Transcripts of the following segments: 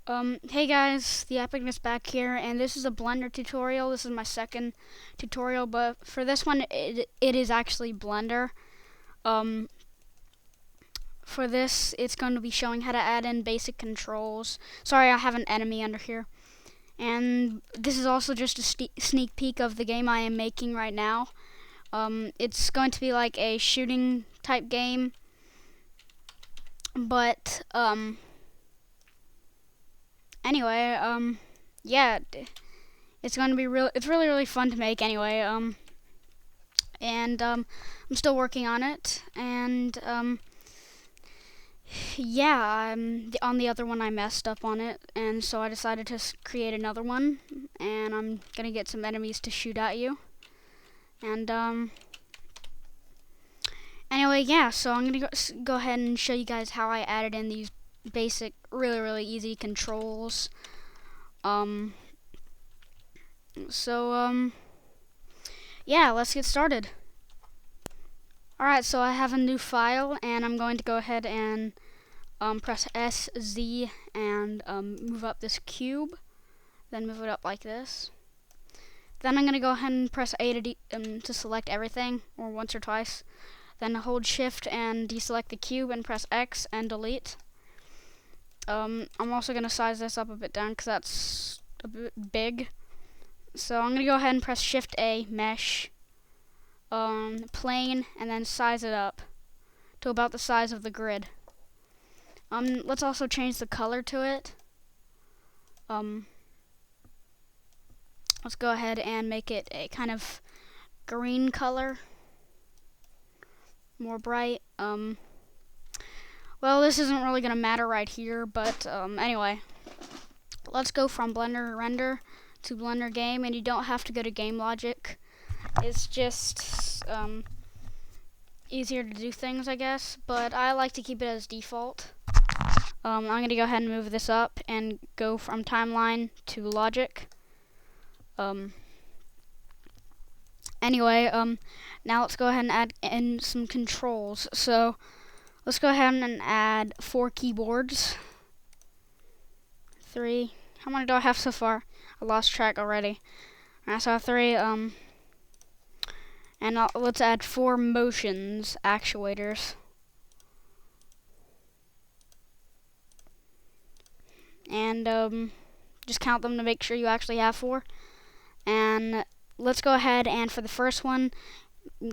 Hey guys, the Epicness back here, and this is a Blender tutorial. This is my second tutorial, but for this one, it is actually Blender. Um, for this, it's going to be showing how to add in basic controls. Sorry, I have an enemy under here. And this is also just a sneak peek of the game I am making right now. It's going to be like a shooting type game, but, anyway, yeah. It's going to be it's really fun to make anyway. I'm still working on it, and yeah, on the other one I messed up on it, and so I decided to create another one, and I'm gonna get some enemies to shoot at you, and anyway, yeah. So I'm gonna go ahead and show you guys how I added in these basic, really easy controls. Um, so yeah, let's get started. Alright, so I have a new file, and I'm going to go ahead and press SZ and move up this cube, then move it up like this. Then I'm going to go ahead and press A to select everything, or once or twice. Then hold Shift and deselect the cube and press X and delete. I'm also going to size this up a bit down because that's a bit big. So I'm going to go ahead and press Shift A, Mesh, plane, and then size it up to about the size of the grid. Let's also change the color to it. Let's go ahead and make it a kind of green color, more bright. Well, this isn't really gonna matter right here, but anyway, let's go from Blender Render to Blender Game, and you don't have to go to Game Logic. It's just easier to do things, I guess, but I like to keep it as default. I'm going to go ahead and move this up and go from timeline to logic. Anyway, now let's go ahead and add in some controls. So let's go ahead and add 4 keyboards. 3. How many do I have so far? I lost track already. Alright, so I have 3. And let's add 4 motions actuators. And just count them to make sure you actually have 4. And let's go ahead and for the first one,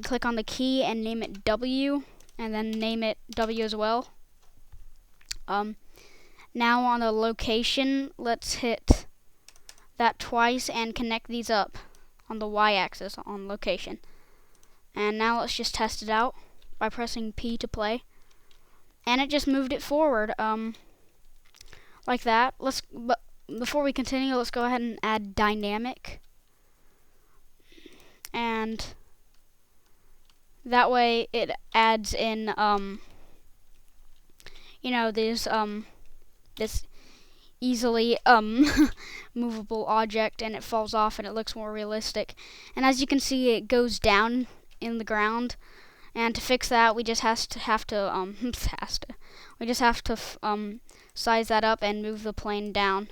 click on the key and name it W, and then name it W as well. Now on the location, let's hit that twice and connect these up on the Y-axis on location. And now let's just test it out by pressing P to play. And it just moved it forward, like that. But before we continue, let's go ahead and add dynamic. And that way it adds in, this easily movable object, and it falls off and it looks more realistic. And as you can see, it goes down in the ground, and to fix that we just have to size that up and move the plane down.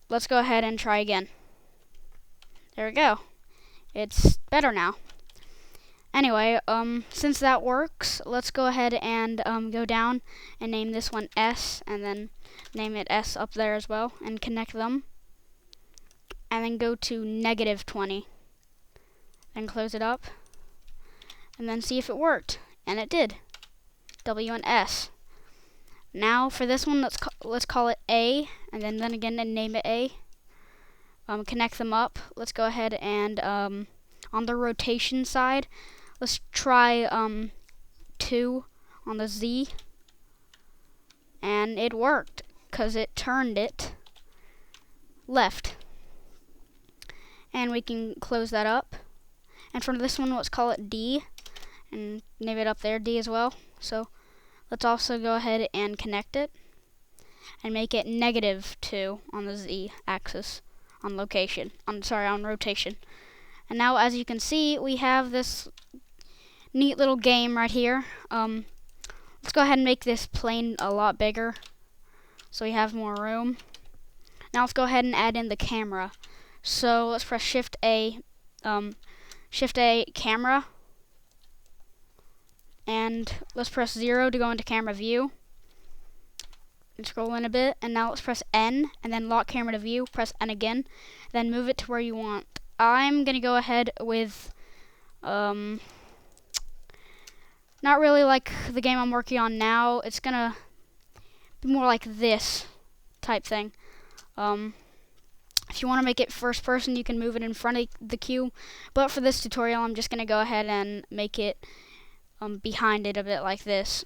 Let's go ahead and try again. There we go. It's better now. Anyway, since that works, let's go ahead and go down and name this one S, and then name it S up there as well, and connect them. And then go to -20. Then close it up. And then see if it worked. And it did. W and S. Now for this one, let's call it A, and then again and name it A. Connect them up. Let's go ahead and on the rotation side, let's try 2 on the Z, and it worked because it turned it left. And we can close that up. And for this one, let's call it D, and name it up there D as well. So let's also go ahead and connect it and make it -2 on the Z axis on location. On rotation. And now, as you can see, we have this neat little game right here. Let's go ahead and make this plane a lot bigger. so we have more room. Now let's go ahead and add in the camera. So let's press Shift A camera, and let's press 0 to go into camera view. And scroll in a bit, and now let's press N and then lock camera to view. Press N again, then move it to where you want. I'm gonna go ahead with not really like the game I'm working on now. It's gonna be more like this type thing. If you want to make it first person, you can move it in front of the queue, but for this tutorial I'm just gonna go ahead and make it behind it a bit like this.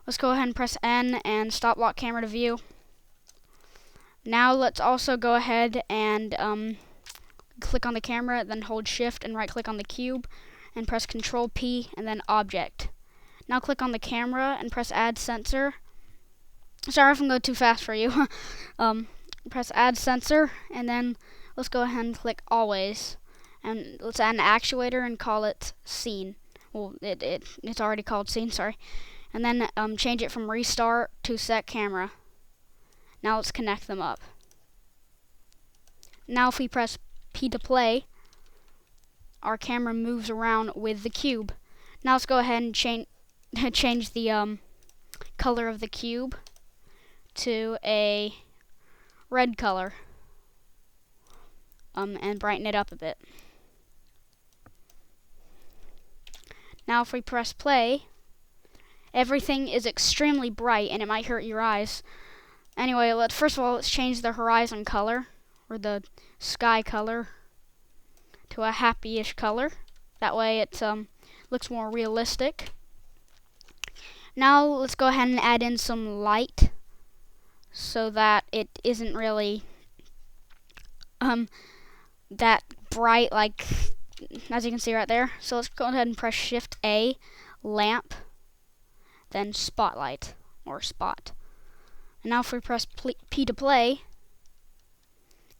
Let's go ahead and press N and stop lock camera to view. Now let's also go ahead and click on the camera, then hold Shift and right click on the cube and press Control P and then Object. Now click on the camera and press Add Sensor. Sorry if I'm going too fast for you. Press Add Sensor, and then let's go ahead and click Always. And let's add an actuator and call it Scene. Well, it's already called Scene, sorry. And then change it from Restart to Set Camera. Now let's connect them up. Now if we press P to play, our camera moves around with the cube. Now let's go ahead and change the color of the cube to a red color, and brighten it up a bit. Now if we press play, everything is extremely bright and it might hurt your eyes. Anyway, first of all, let's change the horizon color, or the sky color, to a happy-ish color. That way it looks more realistic. Now let's go ahead and add in some light so that it isn't really that bright, like as you can see right there. So let's go ahead and press Shift A, lamp, then spotlight or spot. And now if we press P to play,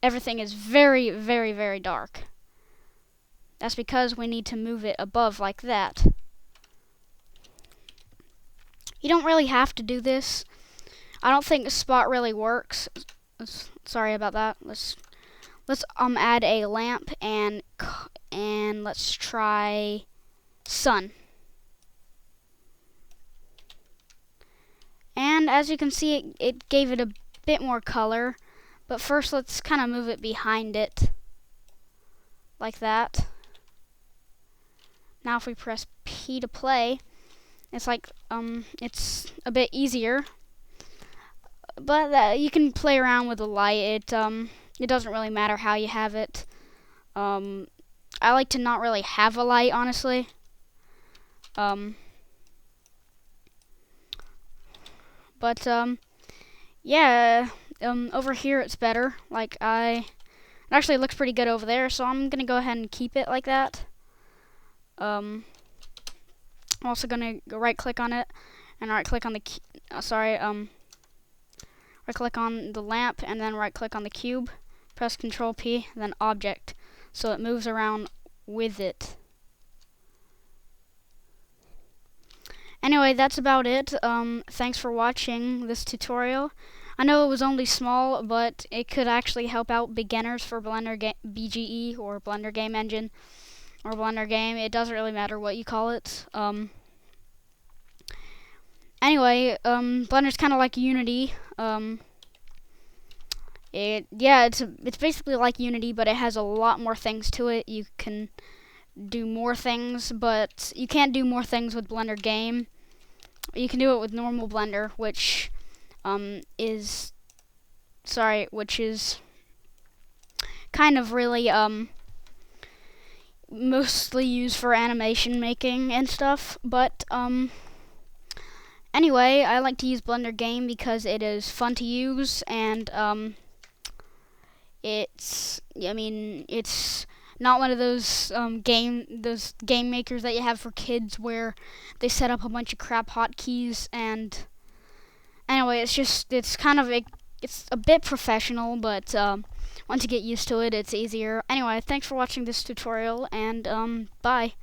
everything is very, very, very dark. That's because we need to move it above like that. You don't really have to do this. I don't think the spot really works. Sorry about that. Let's add a lamp and let's try sun. And as you can see, it gave it a bit more color. But first, let's kind of move it behind it, like that. Now if we press P to play, it's like it's a bit easier. But you can play around with the light. It doesn't really matter how you have it. I like to not really have a light, honestly. Yeah, over here it's better. It actually looks pretty good over there, so I'm gonna go ahead and keep it like that. I'm also gonna go right click on it and right click on the right click on the lamp and then right click on the cube, press Control P, then Object, so it moves around with it. Anyway, that's about it. Thanks for watching this tutorial. I know it was only small, but it could actually help out beginners for Blender BGE or Blender Game Engine or Blender Game. It doesn't really matter what you call it. Anyway, Blender's kind of like Unity. It's basically like Unity, but it has a lot more things to it. You can do more things, but you can't do more things with Blender Game. You can do it with normal Blender, which is kind of really mostly used for animation making and stuff. But anyway, I like to use Blender Game because it is fun to use, and it's not one of those game makers that you have for kids where they set up a bunch of crap hotkeys. And anyway, it's a bit professional, but once you get used to it, it's easier. Anyway, thanks for watching this tutorial, and bye.